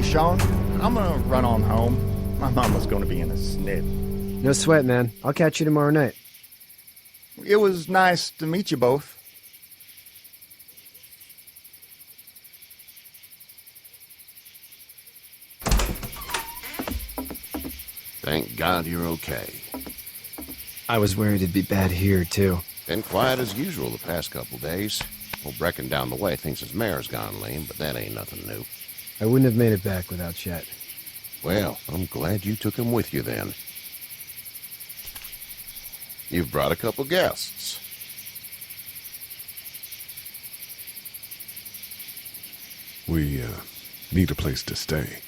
Sean, I'm gonna run on home. My mama's gonna be in a snit. No sweat, man. I'll catch you tomorrow night. It was nice to meet you both. Thank God you're okay. I was worried it'd be bad here, too. Been quiet as usual the past couple days. Old Brecken down the way thinks his mare's gone lame, but that ain't nothing new. I wouldn't have made it back without Chet. Well, I'm glad you took him with you then. You've brought a couple guests. We, need a place to stay.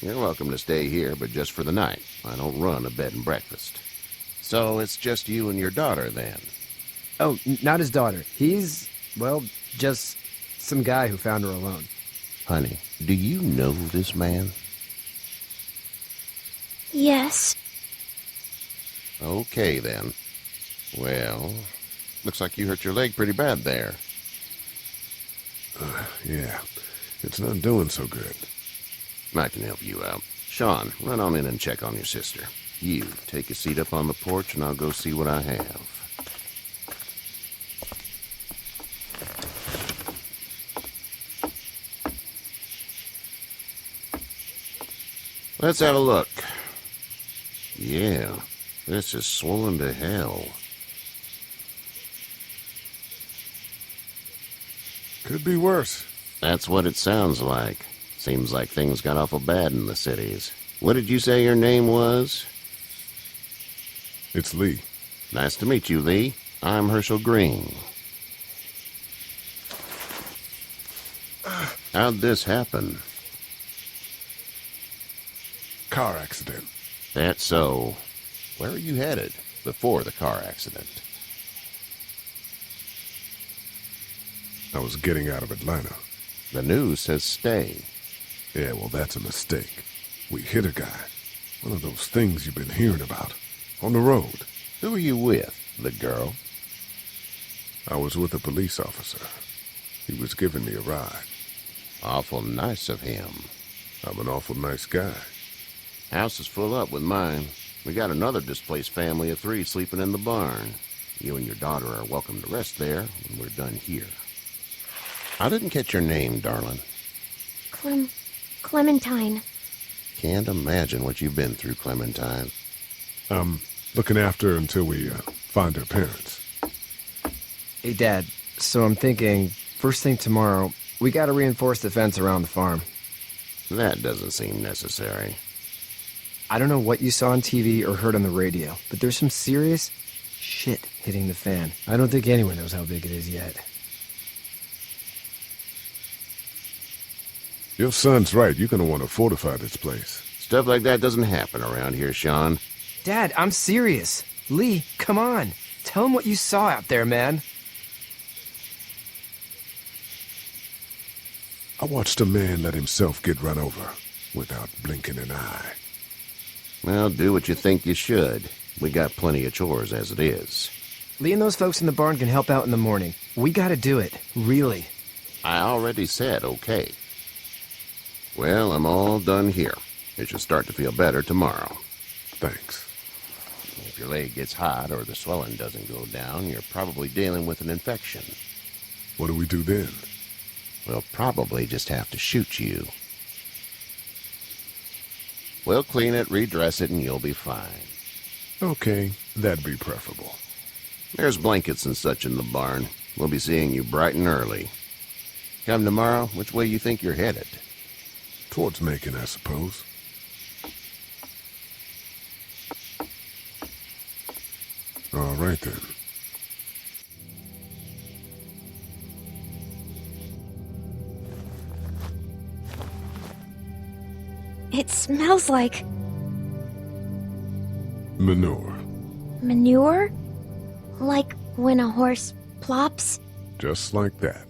You're welcome to stay here, but just for the night. I don't run a bed and breakfast. So it's just you and your daughter then? Oh, not his daughter. He's, well, just some guy who found her alone. Honey, do you know this man? Yes. Okay, then. Well, looks like you hurt your leg pretty bad there. Yeah. It's not doing so good. I can help you out. Sean, run on in and check on your sister. You, take a seat up on the porch and I'll go see what I have. Let's have a look. Yeah, this is swollen to hell. Could be worse. That's what it sounds like. Seems like things got awful bad in the cities. What did you say your name was? It's Lee. Nice to meet you, Lee. I'm Herschel Green. How'd this happen? Car accident. That's so. Where are you headed before the car accident? I was getting out of Atlanta. The news says stay. Yeah, well, that's a mistake. We hit a guy. One of those things you've been hearing about. On the road. Who are you with? The girl? I was with a police officer. He was giving me a ride. Awful nice of him. I'm an awful nice guy. House is full up with mine. We got another displaced family of 3 sleeping in the barn. You and your daughter are welcome to rest there when we're done here. I didn't catch your name, darling. Clementine. Can't imagine what you've been through, Clementine. I'm looking after her until we find her parents. Hey, Dad, so I'm thinking, first thing tomorrow, we gotta reinforce the fence around the farm. That doesn't seem necessary. I don't know what you saw on TV or heard on the radio, but there's some serious shit hitting the fan. I don't think anyone knows how big it is yet. Your son's right. You're gonna want to fortify this place. Stuff like that doesn't happen around here, Sean. Dad, I'm serious. Lee, come on. Tell him what you saw out there, man. I watched a man let himself get run over without blinking an eye. Well, do what you think you should. We got plenty of chores as it is. Lee and those folks in the barn can help out in the morning. We gotta do it. Really. I already said okay. Well, I'm all done here. It should start to feel better tomorrow. Thanks. If your leg gets hot or the swelling doesn't go down, you're probably dealing with an infection. What do we do then? We'll probably just have to shoot you. We'll clean it, redress it, and you'll be fine. Okay, that'd be preferable. There's blankets and such in the barn. We'll be seeing you bright and early. Come tomorrow, which way you think you're headed? Towards Macon, I suppose. All right, then. It smells like Manure. manure? Like when a horse plops? Just like that.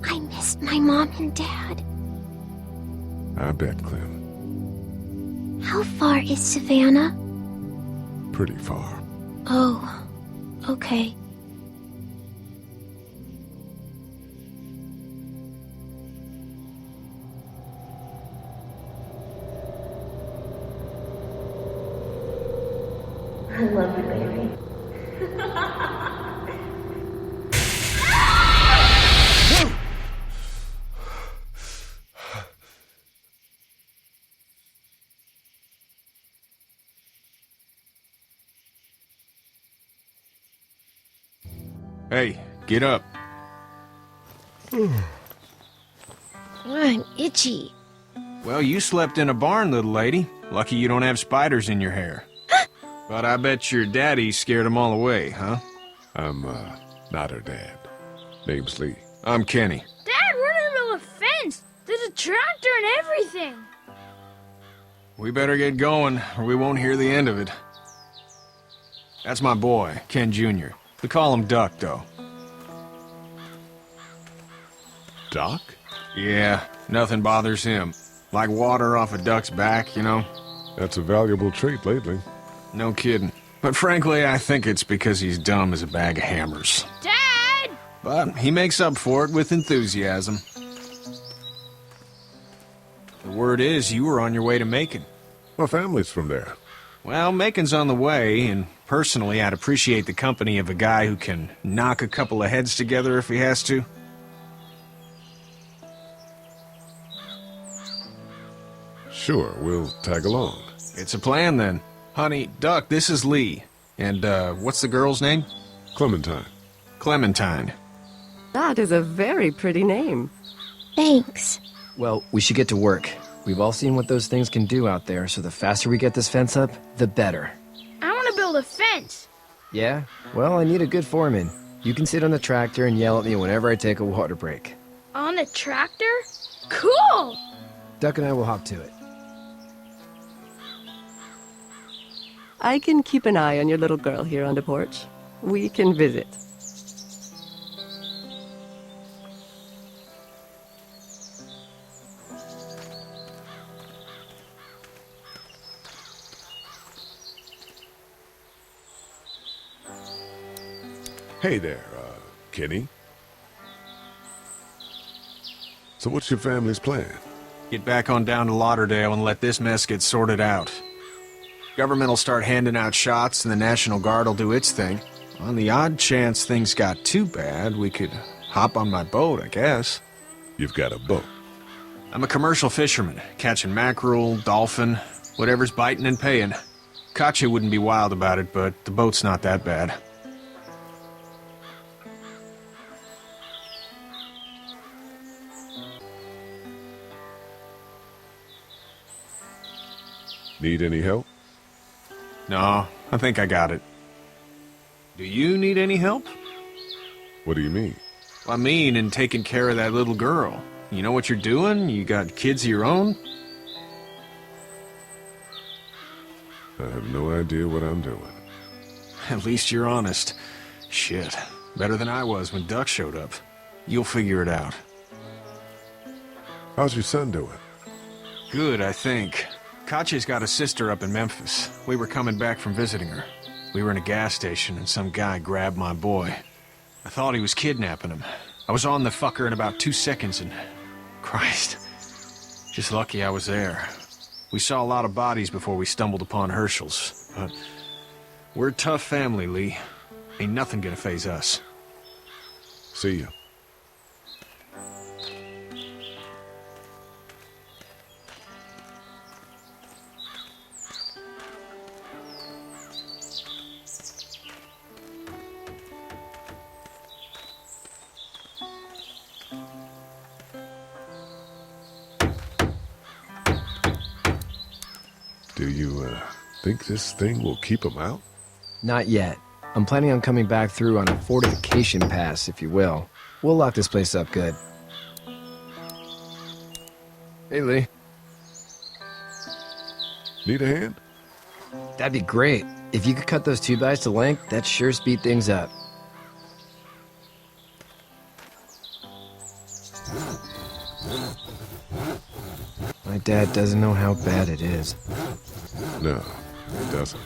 I missed my mom and dad. I bet, Clem. How far is Savannah? Pretty far. Oh, okay. I love you, baby. Hey, get up. I'm itchy. Well, you slept in a barn, little lady. Lucky you don't have spiders in your hair. But I bet your daddy scared them all away, huh? I'm, not her dad. Name's Lee. I'm Kenny. Dad, we're in the middle of a fence. There's a tractor and everything. We better get going, or we won't hear the end of it. That's my boy, Ken Jr. We call him Duck, though. Doc? Yeah, nothing bothers him. Like water off a duck's back, you know? That's a valuable trait lately. No kidding. But frankly, I think it's because he's dumb as a bag of hammers. Dad! But he makes up for it with enthusiasm. The word is you were on your way to Macon. My family's from there. Well, Macon's on the way, and personally, I'd appreciate the company of a guy who can knock a couple of heads together if he has to. Sure, we'll tag along. It's a plan, then. Honey, Duck, this is Lee. And, what's the girl's name? Clementine. Clementine. That is a very pretty name. Thanks. Well, we should get to work. We've all seen what those things can do out there, so the faster we get this fence up, the better. I want to build a fence. Yeah? Well, I need a good foreman. You can sit on the tractor and yell at me whenever I take a water break. On the tractor? Cool! Duck and I will hop to it. I can keep an eye on your little girl here on the porch. We can visit. Hey there, Kenny. So what's your family's plan? Get back on down to Lauderdale and let this mess get sorted out. Government will start handing out shots and the National Guard will do its thing. On the odd chance things got too bad, we could hop on my boat, I guess. You've got a boat. I'm a commercial fisherman, catching mackerel, dolphin, whatever's biting and paying. Katya wouldn't be wild about it, but the boat's not that bad. Need any help? No, I think I got it. Do you need any help? What do you mean? I mean, in taking care of that little girl. You know what you're doing? You got kids of your own? I have no idea what I'm doing. At least you're honest. Shit. Better than I was when Duck showed up. You'll figure it out. How's your son doing? Good, I think. Katya's got a sister up in Memphis. We were coming back from visiting her. We were in a gas station and some guy grabbed my boy. I thought he was kidnapping him. I was on the fucker in about 2 seconds and... Christ. Just lucky I was there. We saw a lot of bodies before we stumbled upon Herschel's. But we're a tough family, Lee. Ain't nothing gonna faze us. See ya. Do you, think this thing will keep them out? Not yet. I'm planning on coming back through on a fortification pass, if you will. We'll lock this place up good. Hey, Lee. Need a hand? That'd be great. If you could cut those 2x to length, that'd sure speed things up. My dad doesn't know how bad it is. No, it doesn't.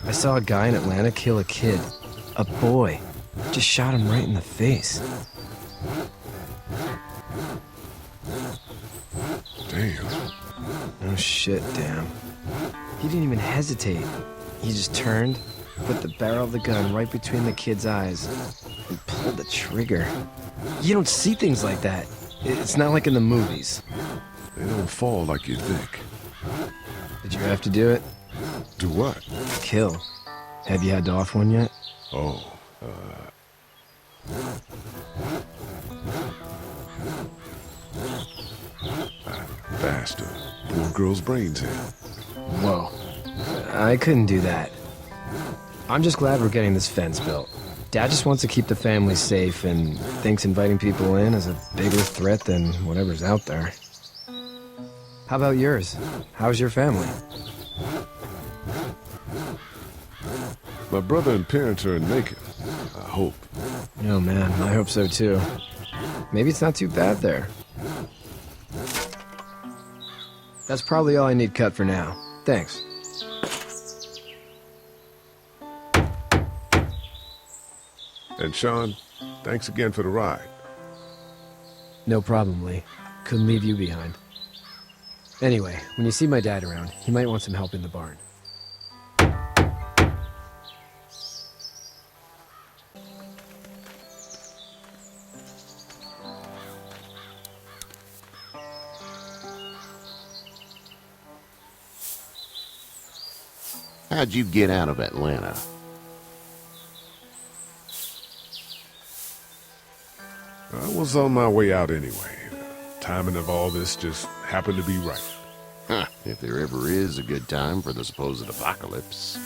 I saw a guy in Atlanta kill a kid. A boy. Just shot him right in the face. Damn. Oh shit, damn. He didn't even hesitate. He just turned, put the barrel of the gun right between the kid's eyes, and pulled the trigger. You don't see things like that. It's not like in the movies. They don't fall like you think. Did you have to do it? Do what? Kill. Have you had to off one yet? Oh, Bashed a poor girl's brains in. Whoa. I couldn't do that. I'm just glad we're getting this fence built. Dad just wants to keep the family safe and thinks inviting people in is a bigger threat than whatever's out there. How about yours? How's your family? My brother and parents are in Macon. I hope. Oh man, I hope so too. Maybe it's not too bad there. That's probably all I need cut for now. Thanks. And Sean, thanks again for the ride. No problem, Lee. Couldn't leave you behind. Anyway, when you see my dad around, he might want some help in the barn. How'd you get out of Atlanta? I was on my way out anyway. Timing of all this just happened to be right. Huh, if there ever is a good time for the supposed apocalypse.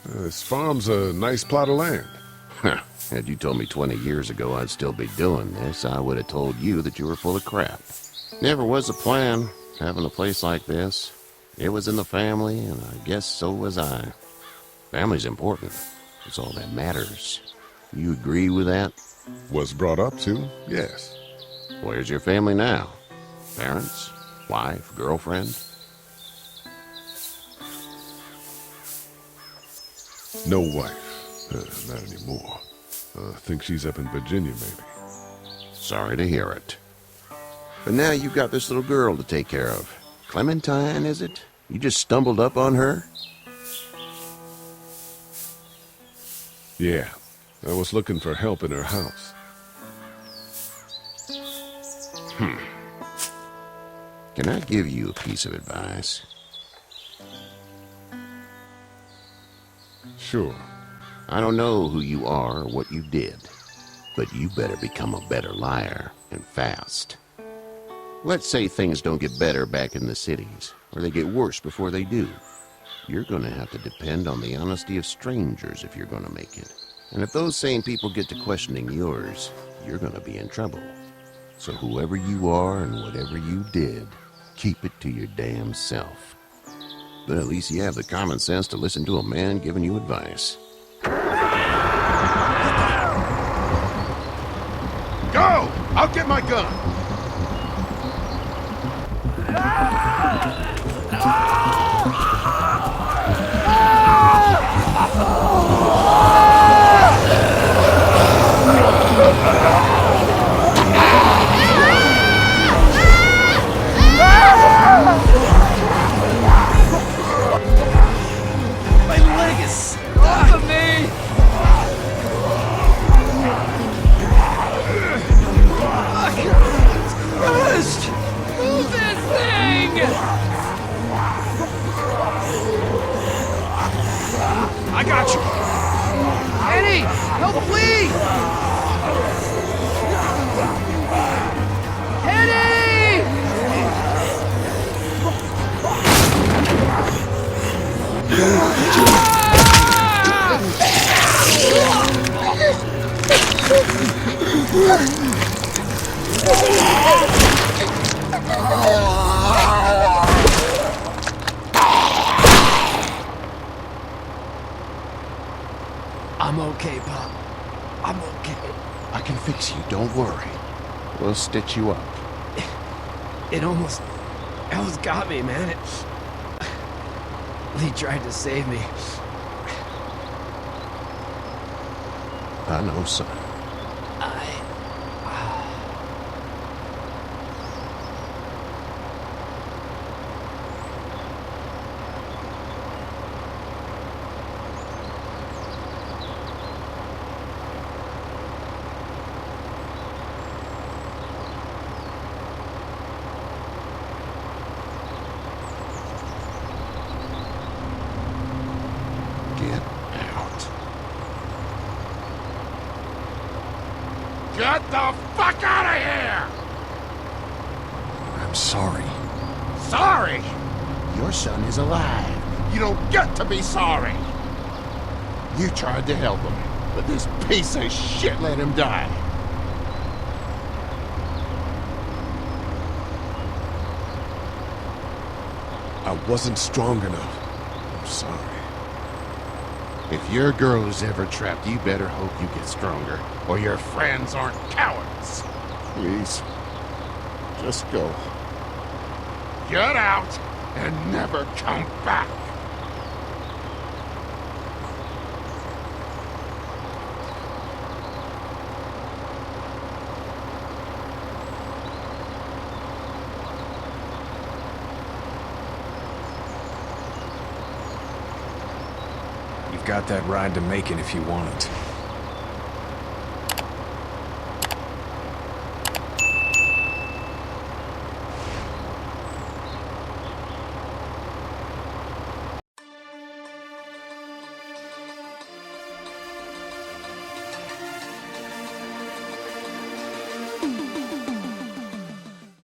This farm's a nice plot of land. Huh, had you told me 20 years ago I'd still be doing this, I would have told you that you were full of crap. Never was a plan, having a place like this. It was in the family, and I guess so was I. Family's important. It's all that matters. You agree with that? Was brought up to, yes. Where's your family now? Parents? Wife? Girlfriend? No wife. Not anymore. I think she's up in Virginia, maybe. Sorry to hear it. But now you've got this little girl to take care of. Clementine, is it? You just stumbled up on her? Yeah. I was looking for help in her house. Can I give you a piece of advice? Sure. I don't know who you are or what you did, but you better become a better liar, and fast. Let's say things don't get better back in the cities, or they get worse before they do. You're gonna have to depend on the honesty of strangers if you're gonna make it. And if those same people get to questioning yours, you're gonna be in trouble. So whoever you are and whatever you did, keep it to your damn self. But at least you have the common sense to listen to a man giving you advice. Go! I'll get my gun! My leg is stuck on me! Crushed! Move this thing! I got you. Eddie! Help, please! Eddie! I'm okay, Pop. I'm okay. I can fix you, don't worry. We'll stitch you up. It almost got me, man. Lee tried to save me. I know, son. Get the fuck out of here! I'm sorry. Sorry? Your son is alive. You don't get to be sorry. You tried to help him, but this piece of shit let him die. I wasn't strong enough. I'm sorry. If your girl is ever trapped, you better hope you get stronger, or your friends aren't cowards. Please. Just go. Get out and never come back. You've got that ride to Macon if you want it.